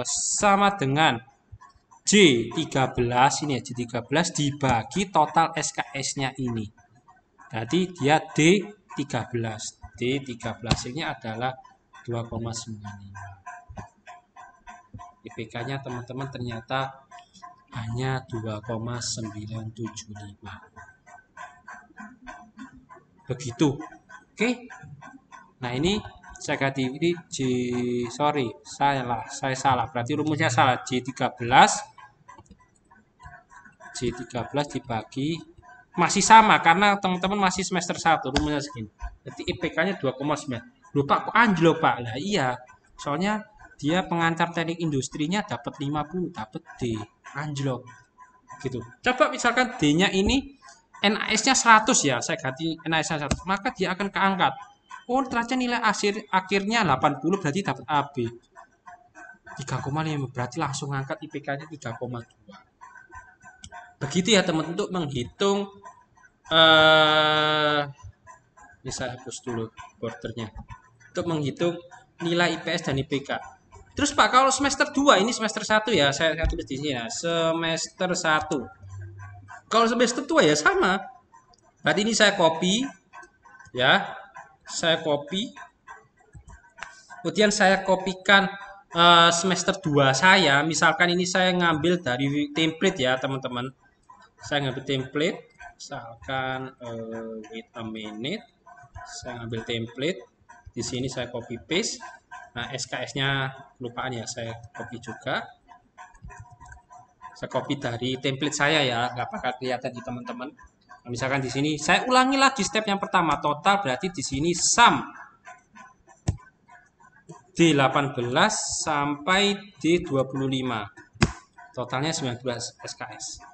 [SPEAKER 1] sama dengan J13 ini ya, J13 dibagi total SKS-nya ini. Berarti dia D13. D13 ini adalah 2,95. IPK-nya teman-teman ternyata hanya 2,975. Begitu. Oke. Nah, ini saya ganti ini saya salah. Berarti rumusnya salah. J13 dibagi masih sama karena teman-teman masih semester 1 rumusnya segini. Jadi IPK-nya 2,9. Loh, Pak, kok anjlok, Pak? Lah iya. Soalnya dia pengantar teknik industrinya dapat 50, dapat D. Anjlok gitu. Coba misalkan D-nya ini NAS-nya 100 ya, saya ganti NAS-nya 100, maka dia akan keangkat. Oh, ternyata nilai akhirnya 80 berarti dapat AB 3,5 berarti langsung angkat IPK-nya 3,2. Begitu ya teman, untuk menghitung ini saya hapus dulu bordernya. Untuk menghitung nilai IPS dan IPK. Terus Pak, kalau semester 2, ini semester 1 ya, saya tulis di sini ya, semester 1. Kalau semester 2 ya sama. Berarti ini saya copy ya. Saya copy. Kemudian saya kopikan semester 2 saya. Misalkan ini saya ngambil dari template ya, teman-teman. Saya ngambil template. Misalkan wait a minute, saya ambil template, di sini saya copy paste. Nah, SKS-nya kelupaan ya, saya copy juga. Saya copy dari template saya ya, nggak bakal kelihatan di teman-teman. Nah, misalkan di sini saya ulangi lagi step yang pertama, total berarti di sini sum D18 sampai D25. Totalnya 19 SKS.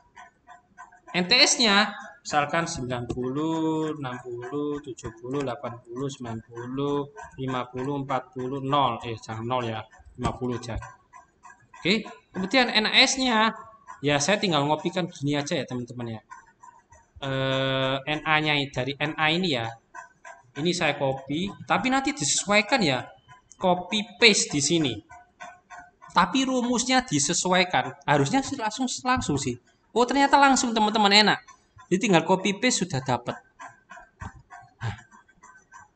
[SPEAKER 1] NTS-nya misalkan 90, 60, 70, 80, 90, 50, 40, 0. Jangan 0 ya, 50 aja. Oke, kemudian NAS-nya ya saya tinggal ngopikan gini aja ya teman-teman ya. NA-nya dari NA ini ya. Ini saya copy, tapi nanti disesuaikan ya. Copy paste di sini. Tapi rumusnya disesuaikan. Harusnya langsung sih. Oh, ternyata langsung teman-teman, enak. Jadi tinggal copy paste sudah dapat. Nah,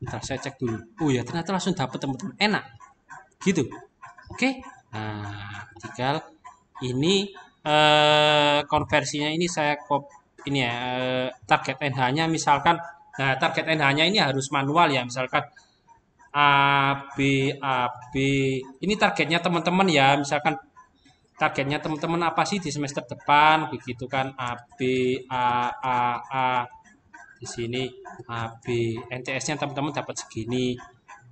[SPEAKER 1] bentar saya cek dulu. Oh ya, ternyata langsung dapat teman-teman. Enak. Gitu. Oke. Nah, tinggal ini konversinya ini saya ini ya, target NH-nya misalkan. Nah, target NH-nya ini harus manual ya, misalkan A, B, A, B. Ini targetnya teman-teman ya, misalkan targetnya teman-teman apa sih di semester depan, begitu kan, A, B, A. Di sini A, B. NTS-nya teman-teman dapat segini.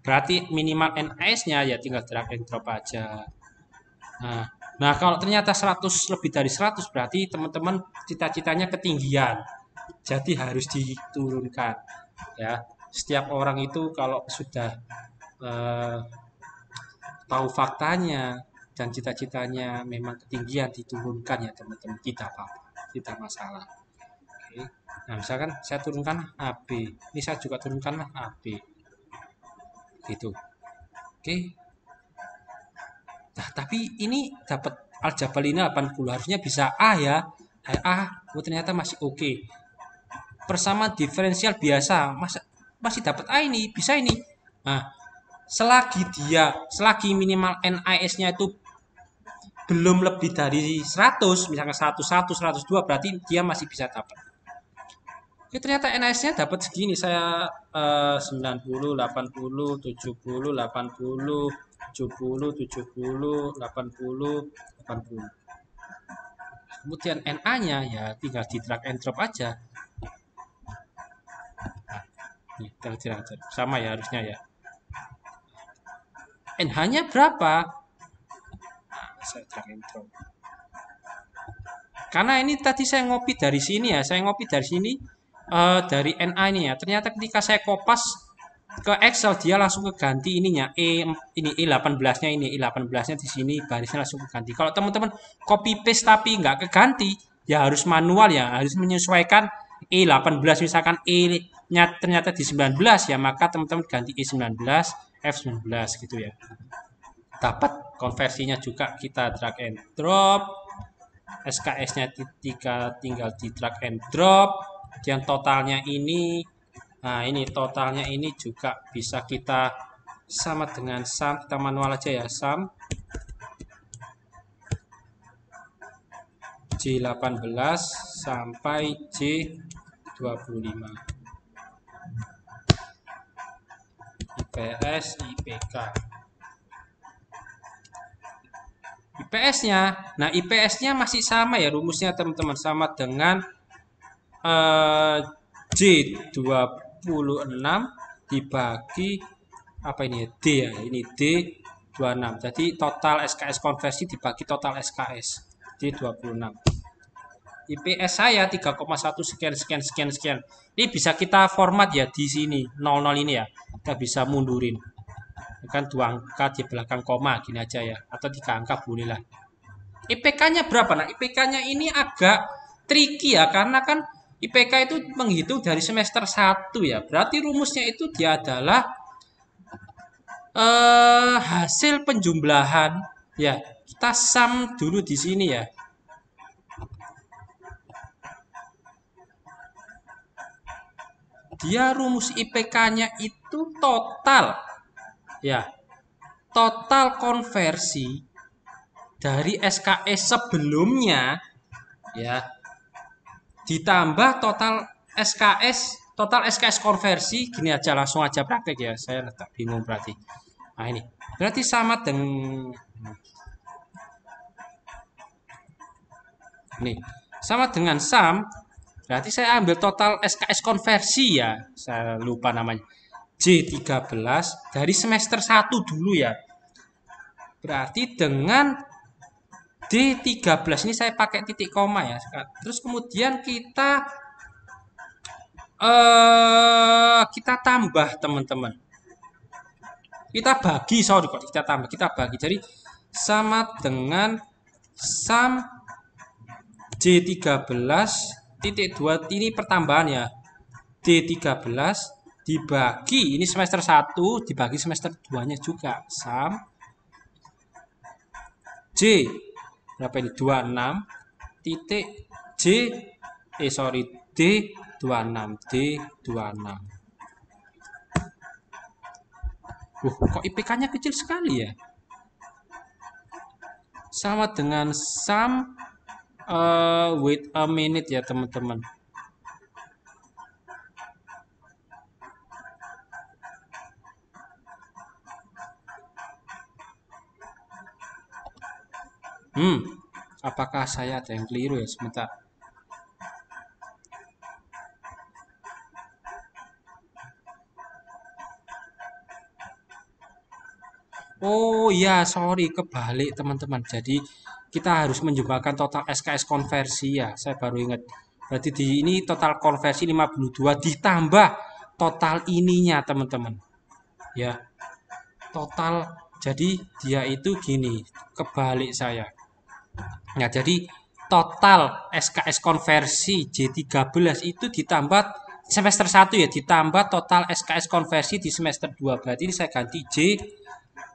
[SPEAKER 1] Berarti minimal NAS-nya ya tinggal drag and drop aja. Nah, kalau ternyata 100 lebih dari 100 berarti teman-teman cita-citanya ketinggian. Jadi harus diturunkan ya. Setiap orang itu kalau sudah tahu faktanya dan cita-citanya memang ketinggian diturunkan ya teman-teman, tidak apa-apa, tidak masalah. Oke. Nah, misalkan saya turunkan AB, ini saya juga turunkanlah AB, gitu. Oke. Nah, tapi ini dapat aljabar ini 80, harusnya bisa A ya. Oh ternyata masih oke. Persamaan diferensial biasa, masih dapat A ini, bisa ini. Nah, selagi minimal NIS-nya itu belum lebih dari 100, misalkan 101, 102, berarti dia masih bisa dapat. Oke, ternyata NIS-nya dapat segini. Saya 90, 80, 70, 80, 70, 70, 80, 80. Kemudian NA-nya ya tinggal di drag and drop aja. Nih, tinggal sama ya harusnya ya. NH-nya berapa? Nah, saya drag and drop. Karena ini tadi saya ngopi dari sini ya, dari NA ini ya. Ternyata ketika saya kopas ke Excel dia langsung keganti ininya ini E18-nya ini E18-nya di sini barisnya langsung keganti. Kalau teman-teman copy paste tapi nggak keganti, ya harus manual ya, harus menyesuaikan E18 misalkan E-nya ternyata di 19 ya, maka teman-teman ganti E19, F19 gitu ya. Dapat konversinya juga kita drag and drop. SKS-nya tinggal di drag and drop. Dan totalnya ini, nah ini totalnya ini juga bisa kita sama dengan sum, kita manual aja ya, sum J18 sampai J25. IPS, IPK. IPS-nya, nah IPS-nya masih sama ya rumusnya teman-teman, sama dengan J26 dibagi apa ini D ya, ini D26. Jadi total SKS konversi dibagi total SKS D26. IPS saya 3,1 sekian. Ini bisa kita format ya di sini 00 ini ya. Kita bisa mundurin. Kan 2 angka di belakang koma gini aja ya, atau 3 angka boleh lah. IPK-nya berapa? Nah, IPK-nya ini agak tricky ya, karena kan IPK itu menghitung dari semester 1 ya. Berarti rumusnya itu dia adalah hasil penjumlahan ya. Kita sum dulu di sini ya. Dia rumus IPK-nya itu total ya. Total konversi dari SKS sebelumnya ya ditambah total SKS konversi. Gini aja, langsung aja praktek ya, saya tak bingung berarti. Nah ini berarti sama dengan ini sama dengan sum. Berarti saya ambil total SKS konversi ya, saya lupa namanya, J13 dari semester 1 dulu ya. Berarti dengan D13 ini saya pakai titik koma ya. Terus kemudian kita tambah teman-teman. Kita bagi, sorry kok kita tambah, kita bagi. Jadi sama dengan sum J13 titik 2 ini pertambahan ya. D13 dibagi, ini semester 1 dibagi semester 2-nya juga. Sum J berapa ini? 26 titik D26 kok IPK-nya kecil sekali ya. Sama dengan sum wait a minute ya teman-teman. Apakah saya ada yang keliru ya? Sebentar. Oh iya, sorry, kebalik teman-teman. Jadi kita harus menjumlahkan total SKS konversi ya. Saya baru ingat. Berarti di ini total konversi 52 ditambah total ininya teman-teman. Ya. Total, jadi dia itu gini, kebalik saya. Nah, jadi total SKS konversi J13 itu ditambah semester 1 ya, ditambah total SKS konversi di semester 2. Berarti ini saya ganti J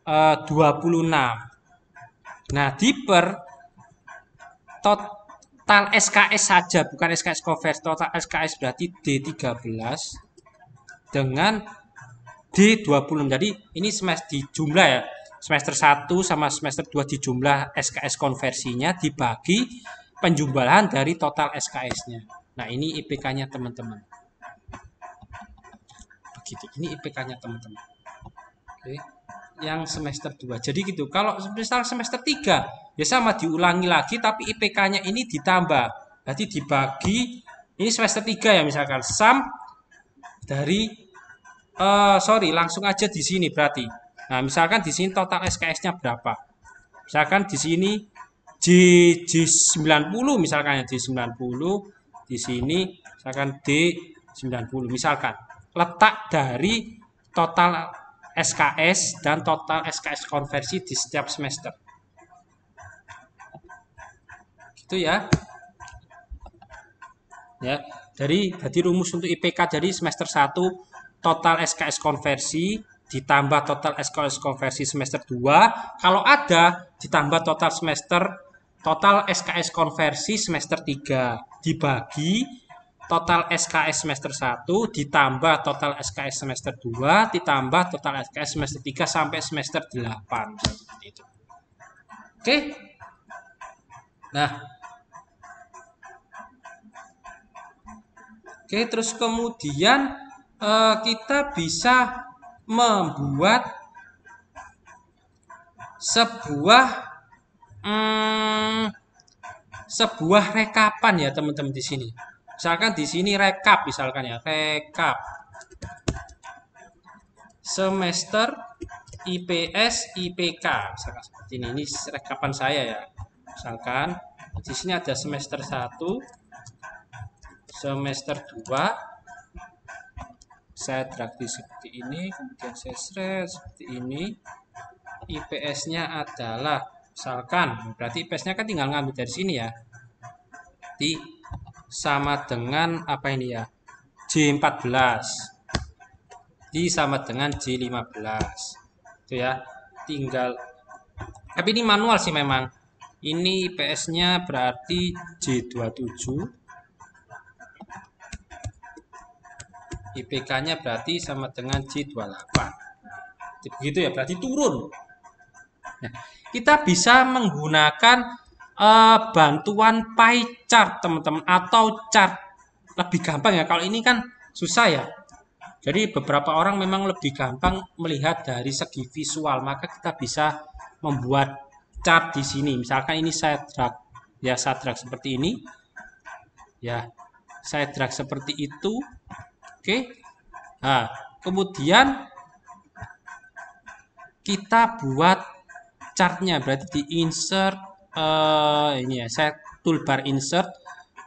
[SPEAKER 1] 26. Nah, diper total SKS saja, bukan SKS konversi. Total SKS berarti D13 dengan D20. Jadi ini semester di jumlah ya. Semester 1 sama semester 2 dijumlah SKS konversinya dibagi penjumlahan dari total SKS-nya. Nah, ini IPK-nya teman-teman. Begitu. Ini IPK-nya teman-teman. Oke. Yang semester 2. Jadi gitu. Kalau semester 3 ya sama diulangi lagi tapi IPK-nya ini ditambah. Berarti dibagi, ini semester 3 ya misalkan sum dari langsung aja di sini berarti. Nah, misalkan di sini total SKS-nya berapa? Misalkan di sini J90 misalkan ya, J90 di sini misalkan D90 misalkan. Letak dari total SKS dan total SKS konversi di setiap semester. Gitu ya. Ya, dari rumus untuk IPK dari semester 1 total SKS konversi ditambah total SKS konversi semester 2, kalau ada ditambah total SKS konversi semester 3 dibagi total SKS semester 1 ditambah total SKS semester 2 ditambah total SKS semester 3 sampai semester 8 seperti itu. Oke. Nah. Oke, terus kemudian kita bisa membuat sebuah rekapan ya teman-teman di sini. Misalkan di sini rekap misalkan ya, rekap semester IPS IPK misalkan seperti ini. Ini rekapan saya ya. Misalkan di sini ada semester 1, semester 2. Saya drag seperti ini, kemudian saya shred seperti ini. IPS-nya adalah misalkan, berarti IPS-nya kan tinggal ngambil dari sini ya. Di sama dengan apa ini ya, J14 sama dengan J15 itu ya, tinggal, tapi ini manual sih memang. Ini IPS nya berarti J27, IPK nya berarti sama dengan J28, begitu ya, berarti turun. Nah, kita bisa menggunakan bantuan pie chart teman-teman, atau chart lebih gampang ya. Kalau ini kan susah ya. Jadi beberapa orang memang lebih gampang melihat dari segi visual, maka kita bisa membuat chart di sini. Misalkan ini saya drag, ya saya drag seperti ini, ya saya drag seperti itu. Oke. Nah, kemudian kita buat chartnya, berarti di insert ini ya, saya toolbar insert.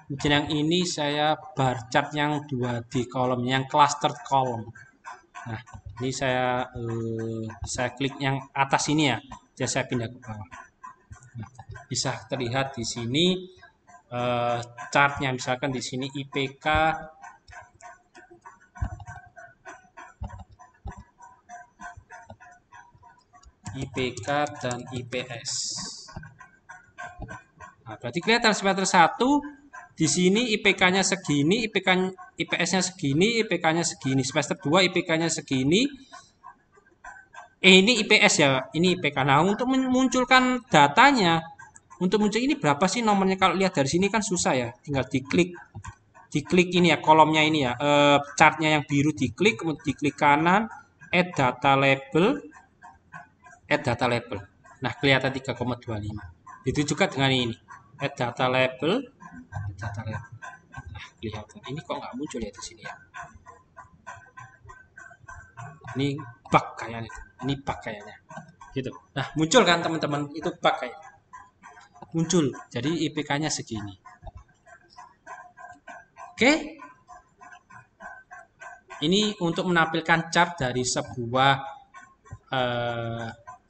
[SPEAKER 1] Kemudian yang ini saya bar chart yang 2D kolom, yang clustered column. Nah, ini saya klik yang atas ini ya, jadi saya pindah ke bawah. Nah, bisa terlihat di sini chartnya, misalkan di sini IPK dan IPS. Nah, berarti kelihatan semester 1 di sini IPK-nya segini, IPS-nya segini, IPK-nya segini. Semester 2 IPK-nya segini. Ini IPS ya, ini IPK. Nah, untuk memunculkan datanya, untuk muncul ini berapa sih nomornya? Kalau lihat dari sini kan susah ya, tinggal diklik ini ya, kolomnya ini ya, chartnya yang biru diklik, kemudian diklik kanan, add data label. Nah, kelihatan 3,25. Itu juga dengan ini, add data label. Nah, kelihatan. Ini kok nggak muncul ya di sini ya? Ini bug kayaknya. Ini bug kayaknya. Gitu. Nah, muncul kan teman-teman? Itu bug kayaknya. Muncul. Jadi IPK-nya segini. Oke. Ini untuk menampilkan chart dari sebuah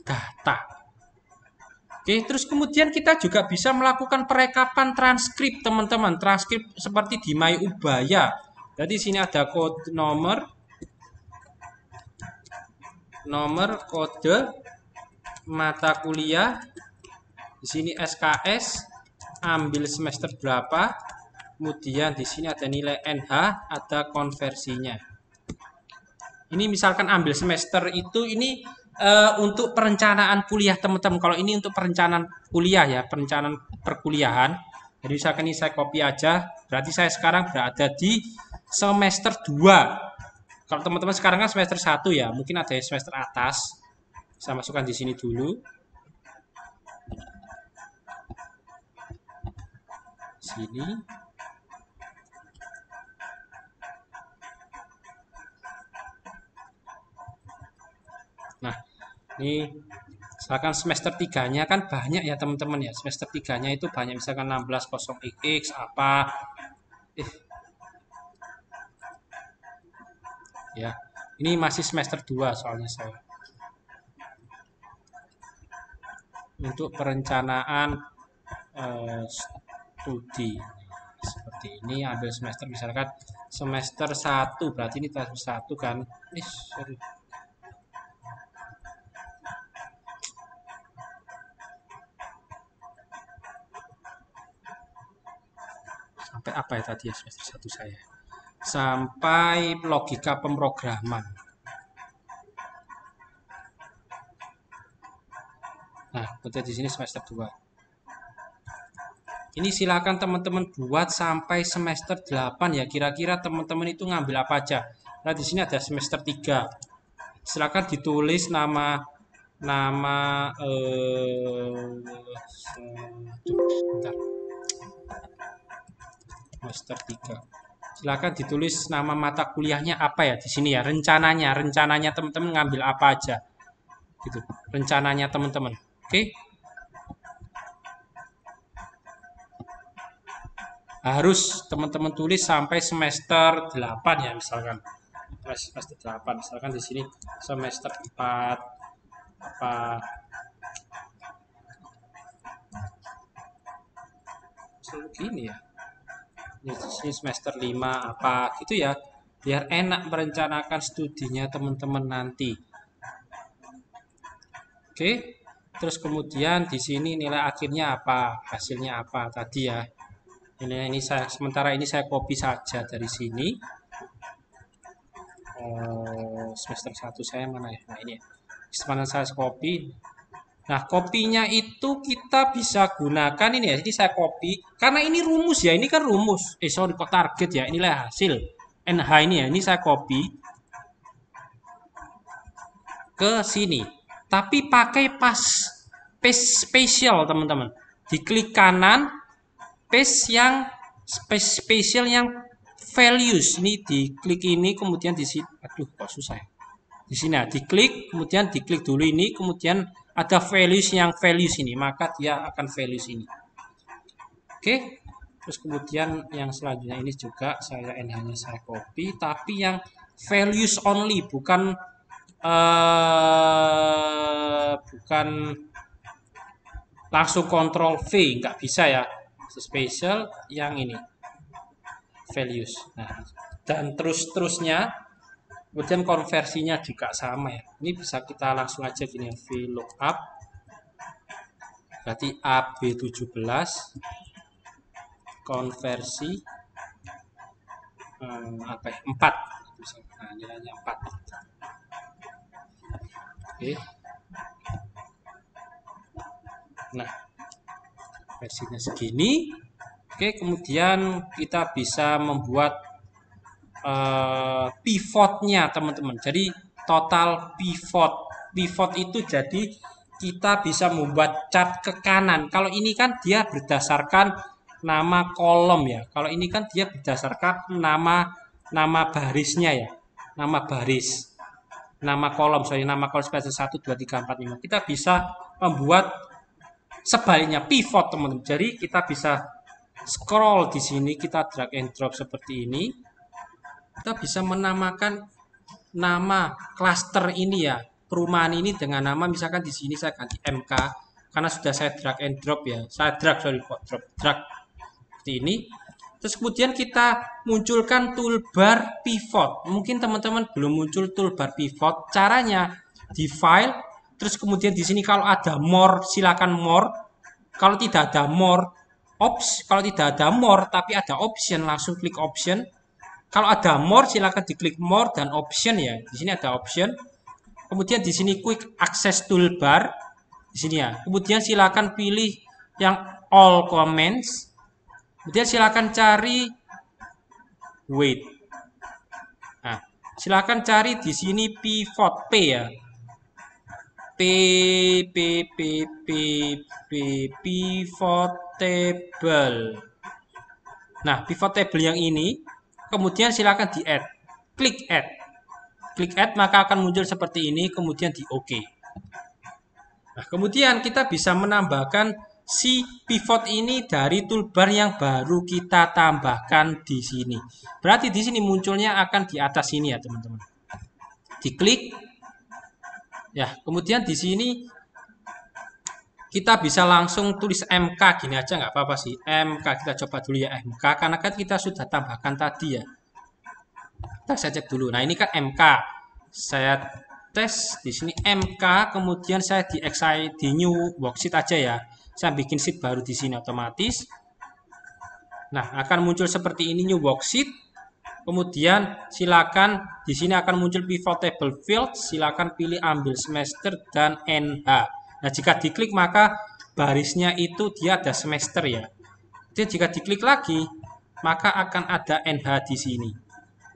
[SPEAKER 1] data. Oke, terus kemudian kita juga bisa melakukan perekapan transkrip, teman-teman. Transkrip seperti di MyUbaya. Jadi sini ada kode nomor kode mata kuliah. Di sini SKS, ambil semester berapa. Kemudian di sini ada nilai NH, ada konversinya. Ini misalkan ambil semester itu ini untuk perencanaan kuliah teman-teman. Kalau ini untuk perencanaan kuliah ya, perencanaan perkuliahan. Jadi misalkan ini saya copy aja, berarti saya sekarang berada di semester 2. Kalau teman-teman sekarang kan semester 1 ya, mungkin ada semester atas. Saya masukkan di sini dulu. Sini. Nah, ini misalkan semester 3-nya kan banyak ya teman-teman ya. Semester 3-nya itu banyak, misalkan 16.0x apa. Ya, ini masih semester 2 soalnya saya. Untuk perencanaan studi. Seperti ini, ambil semester misalkan semester 1, berarti ini semester 1 kan. Sorry. Sampai apa ya tadi ya semester 1 saya? Sampai logika pemrograman. Nah, kemudian di sini semester 2. Ini silakan teman-teman buat sampai semester 8 ya. Kira-kira teman-teman itu ngambil apa aja. Nah, di sini ada semester 3. Silakan ditulis nama sebentar. Semester 3. Silakan ditulis nama mata kuliahnya apa ya di sini ya. Rencananya teman-teman ngambil apa aja. Gitu. Rencananya teman-teman. Oke? Harus teman-teman tulis sampai semester 8 ya misalkan. Semester 8 misalkan di sini semester 4 apa gini ya. Ini semester 5 apa gitu ya, biar enak merencanakan studinya teman-teman nanti. Oke, terus kemudian di sini nilai akhirnya apa, hasilnya apa tadi ya. Ini saya sementara ini saya copy saja dari sini. Semester 1 saya mana ya? Nah ini ya. Mana saya copy. Nah, kopinya itu kita bisa gunakan ini ya. Jadi saya copy karena ini rumus ya. Ini kan rumus. Sorry kok target ya. Inilah hasil NH ini ya. Ini saya copy ke sini. Tapi pakai paste spesial, teman-teman. Diklik kanan, paste yang spesial yang values. Ini diklik ini, kemudian di sini. Aduh, kok susah ya. Di sini ya, diklik, kemudian diklik dulu ini, kemudian ada values yang values ini, maka dia akan values ini. Oke, terus kemudian yang selanjutnya ini juga saya NH-nya saya copy, tapi yang values only, bukan langsung Ctrl V, nggak bisa ya. Spesial yang ini values. Nah, dan terusnya. Kemudian konversinya juga sama ya. Ini bisa kita langsung aja gini ya, VLOOKUP. Berarti AB17 konversi apa ya? 4. Nah, nilainya 4. Oke. Nah, versinya segini. Oke, kemudian kita bisa membuat pivotnya, teman-teman. Jadi total pivot itu jadi kita bisa membuat chart ke kanan. Kalau ini kan dia berdasarkan nama kolom ya. Kalau ini kan dia berdasarkan nama barisnya ya. Nama baris. Nama kolom, nama kolom seperti 1 2 3 4 5. Kita bisa membuat sebaliknya pivot, teman-teman. Jadi kita bisa scroll di sini, kita drag and drop seperti ini. Kita bisa menamakan nama klaster ini ya, perumahan ini dengan nama, misalkan di sini saya ganti MK karena sudah saya drag and drop ya. Saya drag seperti ini. Terus kemudian kita munculkan toolbar pivot. Mungkin teman-teman belum muncul toolbar pivot. Caranya di file, terus kemudian di sini kalau ada more silakan more. Kalau tidak ada more kalau tidak ada more tapi ada option, langsung klik option. Kalau ada more silakan diklik more dan option ya. Di sini ada option. Kemudian di sini quick access toolbar di sini ya. Kemudian silakan pilih yang all comments. Kemudian silakan cari wait. Nah, silakan cari di sini pivot P ya. Pivot table. Nah, pivot table yang ini kemudian silakan di add. Klik add. Klik add maka akan muncul seperti ini, kemudian di OK. Nah, kemudian kita bisa menambahkan si pivot ini dari toolbar yang baru kita tambahkan di sini. Berarti di sini munculnya akan di atas sini ya, teman-teman. Diklik. Ya, kemudian di sini kita bisa langsung tulis MK gini aja nggak apa-apa sih. MK kita coba dulu ya MK karena kan kita sudah tambahkan tadi ya. Kita saya cek dulu. Nah, ini kan MK. Saya tes di sini MK, kemudian saya di exit di new worksheet aja ya. Saya bikin sheet baru di sini otomatis. Nah, akan muncul seperti ini new worksheet. Kemudian silakan di sini akan muncul pivot table field, silakan pilih ambil semester dan NH. Nah, jika diklik maka barisnya itu dia ada semester ya. Jadi jika diklik lagi maka akan ada NH di sini.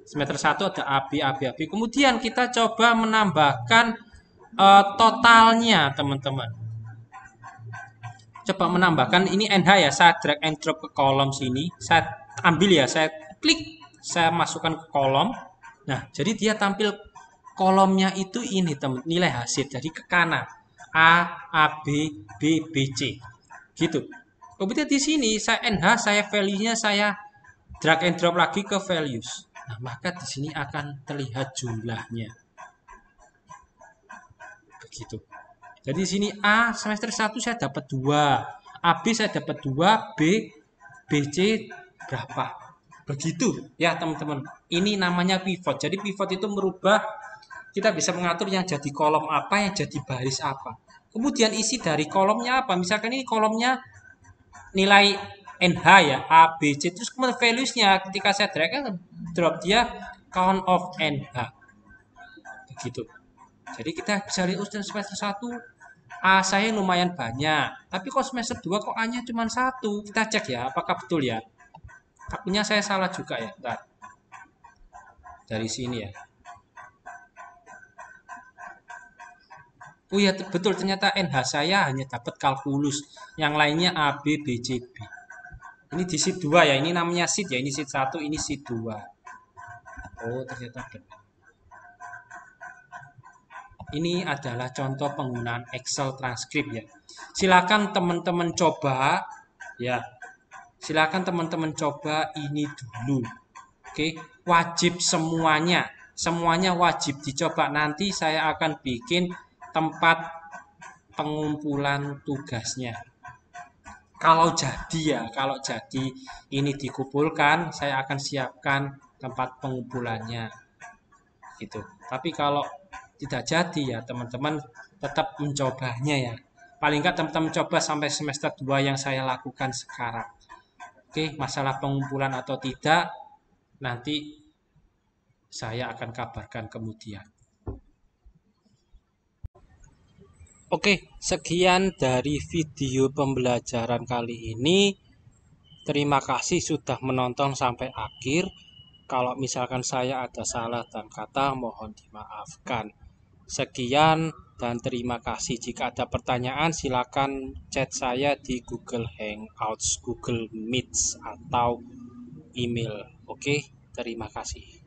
[SPEAKER 1] Semester 1 ada AB. Kemudian kita coba menambahkan totalnya, teman-teman. Coba menambahkan ini NH ya, saya drag and drop ke kolom sini. Saya ambil ya, saya klik, saya masukkan ke kolom. Nah, jadi dia tampil kolomnya itu ini, teman, nilai hasil. Jadi ke kanan. A, B, B, C. Gitu. Kemudian di sini saya NH, saya value-nya saya drag and drop lagi ke values. Nah, maka di sini akan terlihat jumlahnya. Begitu. Jadi di sini A semester 1 saya dapat 2, AB saya dapat 2, BC berapa. Begitu ya, teman-teman. Ini namanya pivot. Jadi pivot itu merubah, kita bisa mengatur yang jadi kolom apa, yang jadi baris apa. Kemudian isi dari kolomnya apa? Misalkan ini kolomnya nilai NH ya, A, B, C. Terus kemudian values-nya ketika saya drag and drop dia count of NH. Begitu. Jadi kita bisa lihat semester 1 A saya lumayan banyak, tapi kok semester 2 kok A-nya cuma 1. Kita cek ya, apakah betul ya. Takutnya saya salah juga ya. Bentar. Dari sini ya. Oh ya, betul, ternyata NH saya hanya dapat kalkulus. Yang lainnya A, B, B, C, B. Ini di sheet 2 ya, ini namanya sheet ya, ini sheet 1, ini sheet 2. Oh, ternyata benar. Ini adalah contoh penggunaan Excel transkrip ya. Silakan teman-teman coba ya. Silakan teman-teman coba ini dulu. Oke, wajib semuanya. Semuanya wajib dicoba. Nanti saya akan bikin tempat pengumpulan tugasnya. Kalau jadi ini dikumpulkan, saya akan siapkan tempat pengumpulannya. Gitu. Tapi kalau tidak jadi ya teman-teman tetap mencobanya ya. Paling nggak teman-teman coba sampai semester 2 yang saya lakukan sekarang. Oke, masalah pengumpulan atau tidak nanti saya akan kabarkan kemudian. Oke, sekian dari video pembelajaran kali ini. Terima kasih sudah menonton sampai akhir. Kalau misalkan saya ada salah dan kata, mohon dimaafkan. Sekian dan terima kasih. Jika ada pertanyaan, silakan chat saya di Google Hangouts, Google Meets, atau email. Oke, terima kasih.